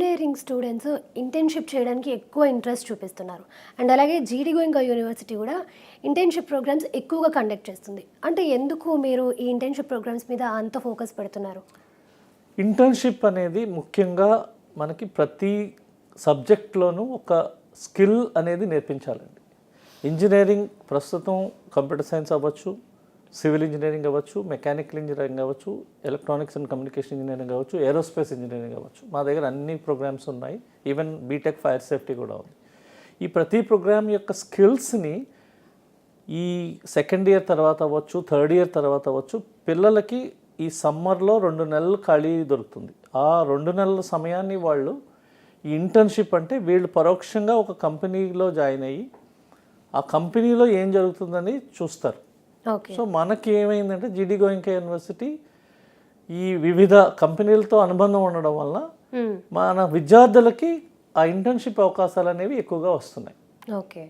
Engineering students internship చేయడానికి ఎక్కువ interest చూపిస్తున్నారు. అండ్ అలాగే జీడీ గోయింకా యూనివర్సిటీ కూడా ఇంటర్న్షిప్ ప్రోగ్రామ్స్ ఎక్కువగా కండక్ట్ చేస్తుంది. అంటే ఎందుకు మీరు ఈ ఇంటర్న్షిప్ ప్రోగ్రామ్స్ మీద అంత ఫోకస్ పెడుతున్నారు? ఇంటర్న్షిప్ అనేది ముఖ్యంగా మనకి ప్రతి సబ్జెక్ట్లోనూ ఒక స్కిల్ అనేది నేర్పించాలండి. ఇంజనీరింగ్ ప్రస్తుతం కంప్యూటర్ సైన్స్ అవ్వచ్చు, సివిల్ ఇంజనీరింగ్ అవ్వచ్చు, మెకానికల్ ఇంజనీరింగ్ అవ్వచ్చు, ఎలక్ట్రానిక్స్ అండ్ కమ్యూనికేషన్ ఇంజనీరింగ్ అవ్వచ్చు, ఏరోస్పేస్ ఇంజనీరింగ్ అవ్వచ్చు. మా దగ్గర అన్ని ప్రోగ్రామ్స్ ఉన్నాయి. ఈవెన్ బీటెక్ ఫైర్ సేఫ్టీ కూడా ఉంది. ఈ ప్రతి ప్రోగ్రామ్ యొక్క స్కిల్స్ని ఈ సెకండ్ ఇయర్ తర్వాత అవ్వచ్చు, థర్డ్ ఇయర్ తర్వాత అవ్వచ్చు, పిల్లలకి ఈ సమ్మర్లో 2 నెలలు ఖాళీ దొరుకుతుంది. ఆ 2 నెలల సమయాన్ని వాళ్ళు ఈ ఇంటర్న్షిప్ అంటే వీళ్ళు పరోక్షంగా ఒక కంపెనీలో జాయిన్ అయ్యి ఆ కంపెనీలో ఏం జరుగుతుందని చూస్తారు. సో మనకి ఏమైందంటే జీడీ గోయింకా యూనివర్సిటీ ఈ వివిధ కంపెనీలతో అనుబంధం ఉండడం వల్ల మన విద్యార్థులకి ఆ ఇంటర్న్షిప్ అవకాశాలు అనేవి ఎక్కువగా వస్తున్నాయి. ఓకే.